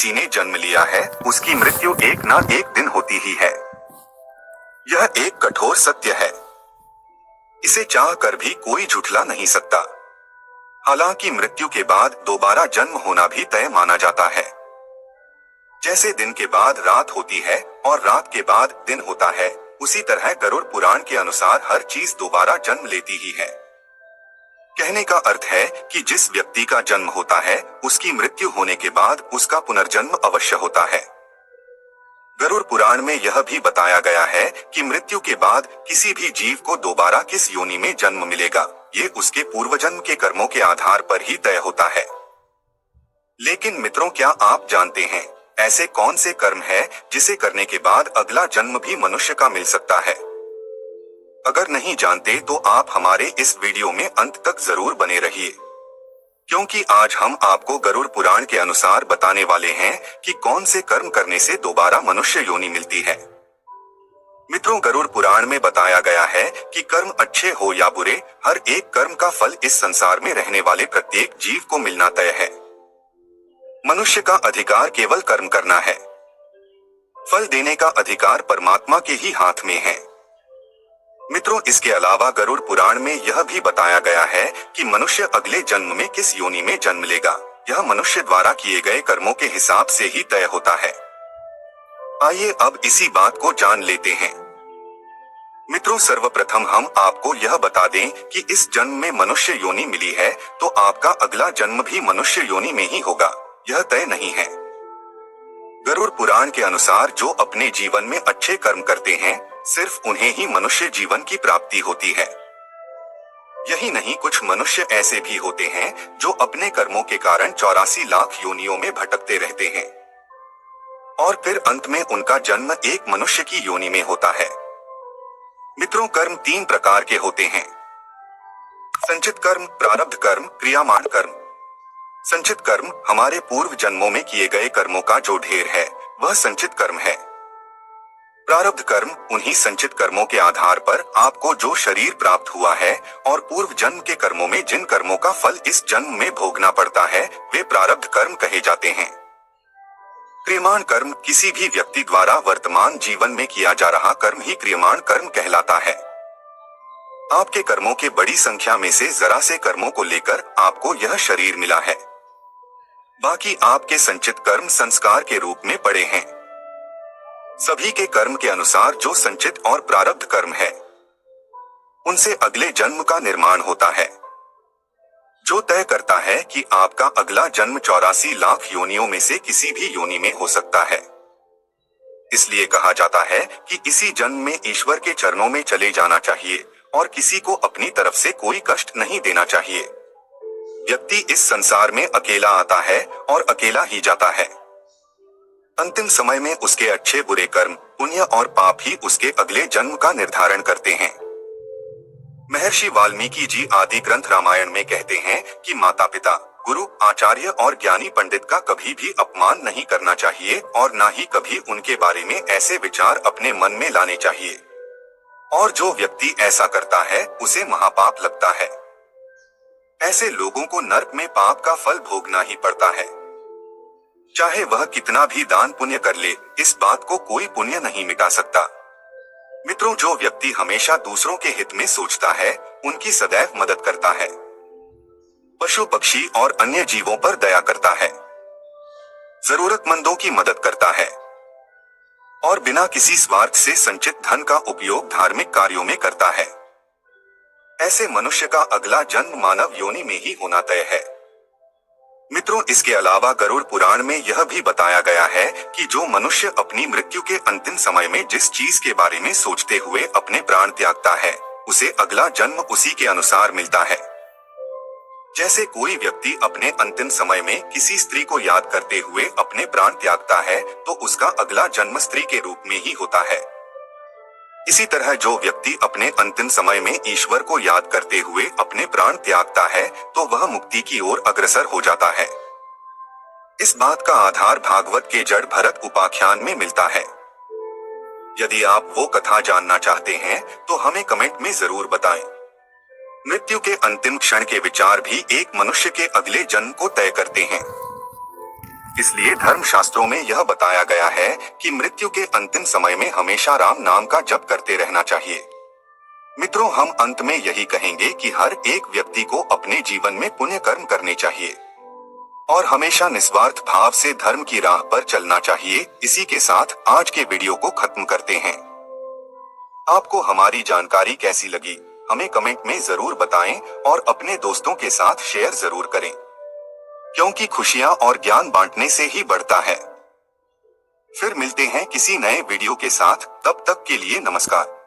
किसी ने जन्म लिया है, उसकी मृत्यु एक ना एक दिन होती ही है। यह एक कठोर सत्य है। इसे चाह कर भी कोई झुठला नहीं सकता। हालांकि मृत्यु के बाद दोबारा जन्म होना भी तय माना जाता है। जैसे दिन के बाद रात होती है और रात के बाद दिन होता है, उसी तरह गरुड़ पुराण के अनुसार हर चीज दोबारा जन्म लेती ही है। कहने का अर्थ है कि जिस व्यक्ति का जन्म होता है, उसकी मृत्यु होने के बाद उसका पुनर्जन्म अवश्य होता है। गरुड़ पुराण में यह भी बताया गया है कि मृत्यु के बाद किसी भी जीव को दोबारा किस योनि में जन्म मिलेगा, ये उसके पूर्वजन्म के कर्मों के आधार पर ही तय होता है। लेकिन मित्रों, क्या आप जानते हैं ऐसे कौन से कर्म है जिसे करने के बाद अगला जन्म भी मनुष्य का मिल सकता है? अगर नहीं जानते तो आप हमारे इस वीडियो में अंत तक जरूर बने रहिए, क्योंकि आज हम आपको गरुड़ पुराण के अनुसार बताने वाले हैं कि कौन से कर्म करने से दोबारा मनुष्य योनि मिलती है। मित्रों, गरुड़ पुराण में बताया गया है कि कर्म अच्छे हो या बुरे, हर एक कर्म का फल इस संसार में रहने वाले प्रत्येक जीव को मिलना तय है। मनुष्य का अधिकार केवल कर्म करना है। फल देने का अधिकार परमात्मा के ही हाथ में है। मित्रों, इसके अलावा गरुड़ पुराण में यह भी बताया गया है कि मनुष्य अगले जन्म में किस योनि में जन्म लेगा, यह मनुष्य द्वारा किए गए कर्मों के हिसाब से ही तय होता है। आइए अब इसी बात को जान लेते हैं। मित्रों, सर्वप्रथम हम आपको यह बता दें कि इस जन्म में मनुष्य योनि मिली है तो आपका अगला जन्म भी मनुष्य योनि में ही होगा, यह तय नहीं है। गरुड़ पुराण के अनुसार जो अपने जीवन में अच्छे कर्म करते हैं, सिर्फ उन्हें ही मनुष्य जीवन की प्राप्ति होती है। यही नहीं, कुछ मनुष्य ऐसे भी होते हैं जो अपने कर्मों के कारण 84 लाख योनियों में भटकते रहते हैं और फिर अंत में उनका जन्म एक मनुष्य की योनि में होता है। मित्रों, कर्म 3 प्रकार के होते हैं: संचित कर्म, प्रारब्ध कर्म, क्रियामान कर्म। संचित कर्म हमारे पूर्व जन्मों में किए गए कर्मों का जो ढेर है, वह संचित कर्म है। प्रारब्ध कर्म उन्हीं संचित कर्मों के आधार पर आपको जो शरीर प्राप्त हुआ है और पूर्व जन्म के कर्मों में जिन कर्मों का फल इस जन्म में भोगना पड़ता है, वे प्रारब्ध कर्म कहे जाते हैं। क्रियमाण कर्म किसी भी व्यक्ति द्वारा वर्तमान जीवन में किया जा रहा कर्म ही क्रियमाण कर्म कहलाता है। आपके कर्मों के बड़ी संख्या में से जरा से कर्मों को लेकर आपको यह शरीर मिला है। बाकी आपके संचित कर्म संस्कार के रूप में पड़े हैं। सभी के कर्म के अनुसार जो संचित और प्रारब्ध कर्म है, उनसे अगले जन्म का निर्माण होता है, जो तय करता है कि आपका अगला जन्म 84 लाख योनियों में से किसी भी योनि में हो सकता है। इसलिए कहा जाता है कि इसी जन्म में ईश्वर के चरणों में चले जाना चाहिए और किसी को अपनी तरफ से कोई कष्ट नहीं देना चाहिए। व्यक्ति इस संसार में अकेला आता है और अकेला ही जाता है। अंतिम समय में उसके अच्छे बुरे कर्म, पुण्य और पाप ही उसके अगले जन्म का निर्धारण करते हैं। महर्षि वाल्मीकि जी आदि ग्रंथ रामायण में कहते हैं कि माता पिता, गुरु, आचार्य और ज्ञानी पंडित का कभी भी अपमान नहीं करना चाहिए और ना ही कभी उनके बारे में ऐसे विचार अपने मन में लाने चाहिए। और जो व्यक्ति ऐसा करता है, उसे महापाप लगता है। ऐसे लोगों को नरक में पाप का फल भोगना ही पड़ता है। चाहे वह कितना भी दान पुण्य कर ले, इस बात को कोई पुण्य नहीं मिटा सकता। मित्रों, जो व्यक्ति हमेशा दूसरों के हित में सोचता है, उनकी सदैव मदद करता है, पशु पक्षी और अन्य जीवों पर दया करता है, जरूरतमंदों की मदद करता है और बिना किसी स्वार्थ से संचित धन का उपयोग धार्मिक कार्यों में करता है, ऐसे मनुष्य का अगला जन्म मानव योनि में ही होना तय है। मित्रों, इसके अलावा गरुड़ पुराण में यह भी बताया गया है कि जो मनुष्य अपनी मृत्यु के अंतिम समय में जिस चीज के बारे में सोचते हुए अपने प्राण त्यागता है, उसे अगला जन्म उसी के अनुसार मिलता है। जैसे कोई व्यक्ति अपने अंतिम समय में किसी स्त्री को याद करते हुए अपने प्राण त्यागता है, तो उसका अगला जन्म स्त्री के रूप में ही होता है। इसी तरह जो व्यक्ति अपने अंतिम समय में ईश्वर को याद करते हुए अपने प्राण त्यागता है, तो वह मुक्ति की ओर अग्रसर हो जाता है। इस बात का आधार भागवत के जड़ भरत उपाख्यान में मिलता है। यदि आप वो कथा जानना चाहते हैं तो हमें कमेंट में जरूर बताएं। मृत्यु के अंतिम क्षण के विचार भी एक मनुष्य के अगले जन्म को तय करते हैं। इसलिए धर्म शास्त्रों में यह बताया गया है कि मृत्यु के अंतिम समय में हमेशा राम नाम का जप करते रहना चाहिए। मित्रों, हम अंत में यही कहेंगे कि हर एक व्यक्ति को अपने जीवन में पुण्य कर्म करने चाहिए और हमेशा निस्वार्थ भाव से धर्म की राह पर चलना चाहिए। इसी के साथ आज के वीडियो को खत्म करते हैं। आपको हमारी जानकारी कैसी लगी हमें कमेंट में जरूर बताएं और अपने दोस्तों के साथ शेयर जरूर करें, क्योंकि खुशियां और ज्ञान बांटने से ही बढ़ता है। फिर मिलते हैं किसी नए वीडियो के साथ, तब तक के लिए नमस्कार।